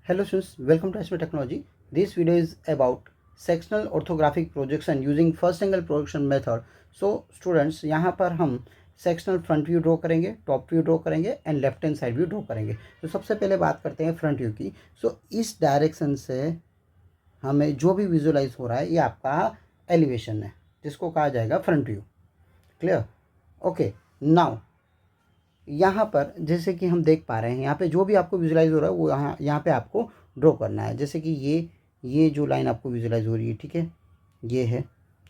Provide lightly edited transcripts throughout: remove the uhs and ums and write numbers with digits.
Hello students, welcome to Ashmi Technology. This video is about sectional orthographic projection using first angle projection method. So students, यहाँ पर हम sectional front view draw करेंगे, top view draw करेंगे and left hand side view draw करेंगे। तो सबसे पहले बात करते हैं फ्रंट व्यू की। सो इस डायरेक्शन से हमें जो भी विजुअलाइज हो रहा है ये आपका एलिवेशन है, जिसको कहा जाएगा front view. Clear? Okay, now यहाँ पर जैसे कि हम देख पा रहे हैं, यहाँ पे जो भी आपको विजुलाइज हो रहा है वो यहाँ पे आपको ड्रॉ करना है। जैसे कि ये जो लाइन आपको विजुलाइज हो रही है, ठीक है, ये है,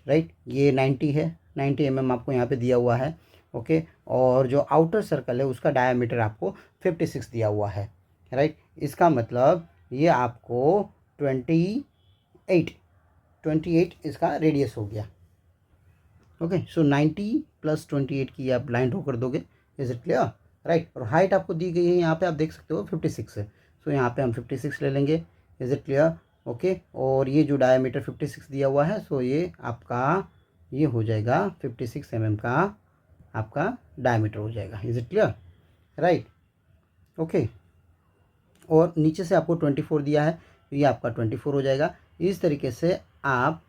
राइट, ये 90 है, 90 mm आपको यहाँ पे दिया हुआ है। ओके, और जो आउटर सर्कल है उसका डायमीटर आपको 56 दिया हुआ है, राइट। इसका मतलब ये आपको 28 इसका रेडियस हो गया। ओके, सो 90 + 28 की आप लाइन ड्रॉ कर दोगे। Is it clear? राइट। और हाइट आपको दी गई है, यहाँ पे आप देख सकते हो 56 है, सो यहाँ पे हम 56 ले लेंगे। Is it clear? ओके, और ये जो डायमीटर 56 दिया हुआ है, सो ये आपका ये हो जाएगा 56 mm का आपका डायमीटर हो जाएगा। Is it clear? Right. Okay, और नीचे से आपको 24 दिया है, तो ये आपका 24 हो जाएगा। इस तरीके से आप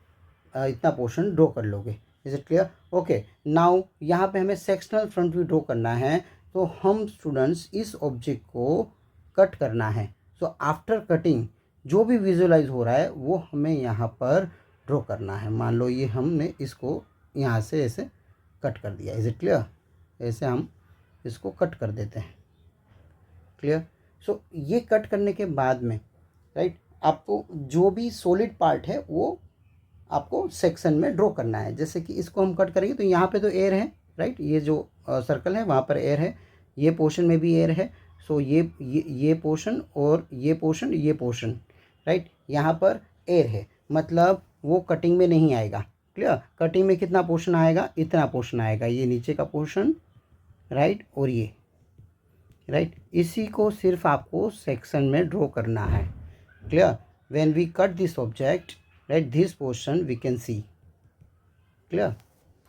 इतना पोर्शन ड्रॉ कर लोगे। Is it clear? Okay, now यहाँ पे हमें सेक्शनल फ्रंट व्यू ड्रॉ करना है, तो हम स्टूडेंट्स इस ऑब्जेक्ट को कट करना है। सो आफ्टर कटिंग जो भी विजुअलाइज हो रहा है वो हमें यहाँ पर ड्रॉ करना है। मान लो ये हमने इसको यहाँ से ऐसे कट कर दिया। Is it clear? ऐसे हम इसको कट कर देते हैं। क्लियर? सो ये कट करने के बाद में, राइट, आपको जो भी सॉलिड पार्ट है वो आपको सेक्शन में ड्रॉ करना है। जैसे कि इसको हम कट करेंगे तो यहाँ पे तो एयर है, राइट, ये जो सर्कल है वहाँ पर एयर है, ये पोर्शन में भी एयर है। सो ये पोर्शन और ये पोर्शन, राइट, यहाँ पर एयर है, मतलब वो कटिंग में नहीं आएगा। क्लियर? कटिंग में कितना पोर्शन आएगा? इतना पोर्शन आएगा, ये नीचे का पोर्शन, राइट, और ये, राइट, इसी को सिर्फ आपको सेक्शन में ड्रॉ करना है। Clear? When we cut this object, right, this portion we can see. Clear?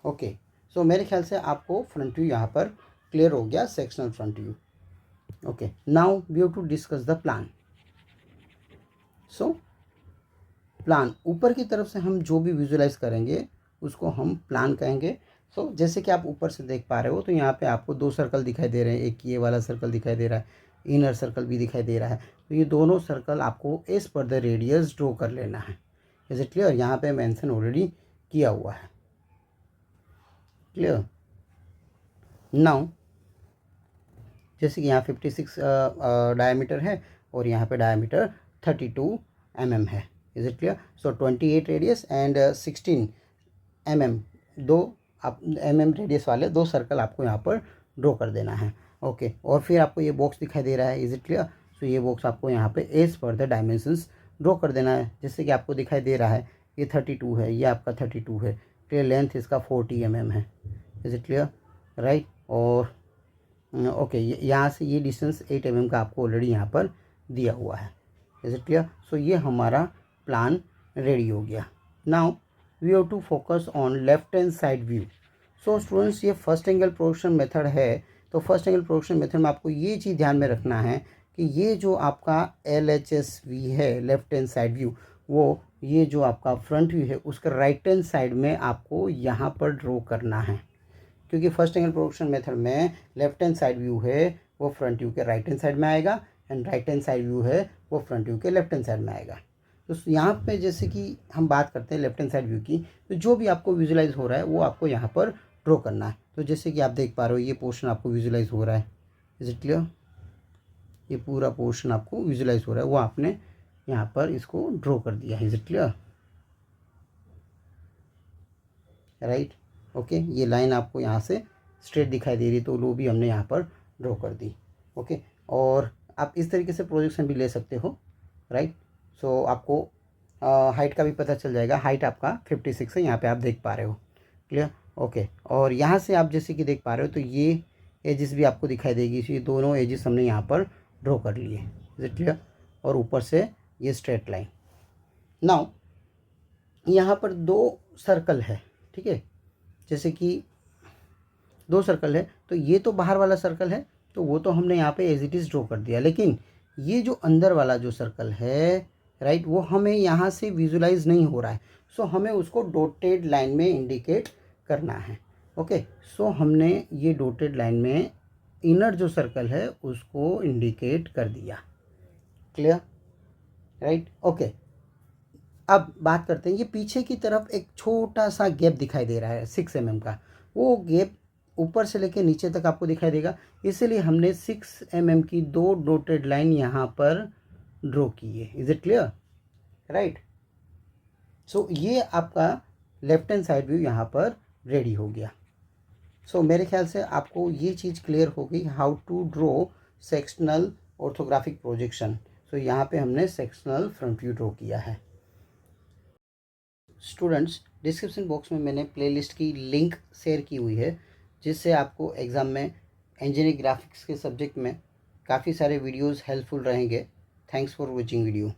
Okay, so मेरे ख्याल से आपको फ्रंट व्यू यहाँ पर क्लियर हो गया, sectional front view. Okay, now we have to discuss the plan. So plan, ऊपर की तरफ से हम जो भी विजुअलाइज करेंगे उसको हम प्लान कहेंगे। सो जैसे कि आप ऊपर से देख पा रहे हो, तो यहाँ पे आपको दो सर्कल दिखाई दे रहे हैं, एक ये वाला सर्कल दिखाई दे रहा है, इनर सर्कल भी दिखाई दे रहा है। तो ये दोनों सर्कल आपको as per the radius draw कर लेना है। Is it clear? यहाँ पे मेंशन ऑलरेडी किया हुआ है। क्लियर? नाउ जैसे कि यहाँ 56 डायमीटर है और यहाँ पे डायमीटर 32 mm है। Is it clear? So 28 radius and 16 mm, दो आप रेडियस वाले दो सर्कल आपको यहाँ पर ड्रॉ कर देना है। ओके, और फिर आपको ये बॉक्स दिखाई दे रहा है। Is it clear? सो ये बॉक्स आपको यहाँ पे as per the dimensions draw कर देना है। जैसे कि आपको दिखाई दे रहा है, ये 32 है, ये आपका 32 है। क्लियर? लेंथ इसका 40 mm है। Is it clear? राइट। और ओके, यहाँ से ये डिस्टेंस 8 mm का आपको ऑलरेडी यहाँ पर दिया हुआ है। Is it clear? सो ये हमारा प्लान रेडी हो गया। Now we have to focus on left hand side view. So students, ये फर्स्ट एंगल प्रोजेक्शन मेथड है, तो फर्स्ट एंगल प्रोजेक्शन मेथड में आपको ये चीज़ ध्यान में रखना है कि ये जो आपका LHSV है, लेफ्ट हैंड साइड व्यू, वो ये जो आपका फ्रंट व्यू है उसका राइट हैंड साइड में आपको यहाँ पर ड्रॉ करना है। क्योंकि फर्स्ट एंगल प्रोजेक्शन मेथड में लेफ्ट हैंड साइड व्यू है वो फ्रंट व्यू के राइट हैंड साइड में आएगा, and right hand side view है वो फ्रंट व्यू के लेफ्ट हैंड साइड में आएगा। तो यहाँ पे जैसे कि हम बात करते हैं लेफ्ट हैंड साइड व्यू की, तो जो भी आपको विजुलाइज हो रहा है वो आपको यहाँ पर ड्रॉ करना है। तो जैसे कि आप देख पा रहे हो, ये पोर्शन आपको विजुलाइज हो रहा है। Is it clear? ये पूरा पोर्शन आपको विजुलाइज हो रहा है, वो आपने यहाँ पर इसको ड्रॉ कर दिया है। Is it clear? Right. Okay, ये लाइन आपको यहाँ से स्ट्रेट दिखाई दे रही है, तो वो भी हमने यहाँ पर ड्रॉ कर दी। ओके, और आप इस तरीके से प्रोजेक्शन भी ले सकते हो, राइट। सो आपको हाइट का भी पता चल जाएगा। हाइट आपका 56 है, यहाँ पे आप देख पा रहे हो। क्लियर? ओके, और यहाँ से आप जैसे कि देख पा रहे हो, तो ये एजिस भी आपको दिखाई देगी। ये दोनों एजिस हमने यहाँ पर ड्रॉ कर लिए। Is it clear? और ऊपर से ये स्ट्रेट लाइन। नाउ यहाँ पर दो सर्कल है, ठीक है, जैसे कि दो सर्कल है, तो ये तो बाहर वाला सर्कल है, तो वो तो हमने यहाँ पे एज इट इज़ ड्रॉ कर दिया। लेकिन ये जो अंदर वाला जो सर्कल है राइट, वो हमें यहाँ से विजुलाइज नहीं हो रहा है, सो हमें उसको डॉटेड लाइन में इंडिकेट करना है। ओके, सो हमने ये डॉटेड लाइन में इनर जो सर्कल है उसको इंडिकेट कर दिया। Clear, right. ओके, अब बात करते हैं, ये पीछे की तरफ एक छोटा सा गैप दिखाई दे रहा है 6 mm का, वो गैप ऊपर से लेके नीचे तक आपको दिखाई देगा, इसीलिए हमने 6 mm की 2 डॉटेड लाइन यहाँ पर ड्रॉ की है। Is it clear, right. So ये आपका लेफ्ट हैंड साइड व्यू यहाँ पर रेडी हो गया। सो मेरे ख्याल से आपको ये चीज़ क्लियर हो गई, how to draw sectional orthographic projection. So यहाँ पे हमने सेक्शनल फ्रंट व्यू ड्रॉ किया है। स्टूडेंट्स, डिस्क्रिप्शन बॉक्स में मैंने प्लेलिस्ट की लिंक शेयर की हुई है, जिससे आपको एग्ज़ाम में इंजीनियरिंग ग्राफिक्स के सब्जेक्ट में काफ़ी सारे वीडियोस हेल्पफुल रहेंगे। Thanks for watching video.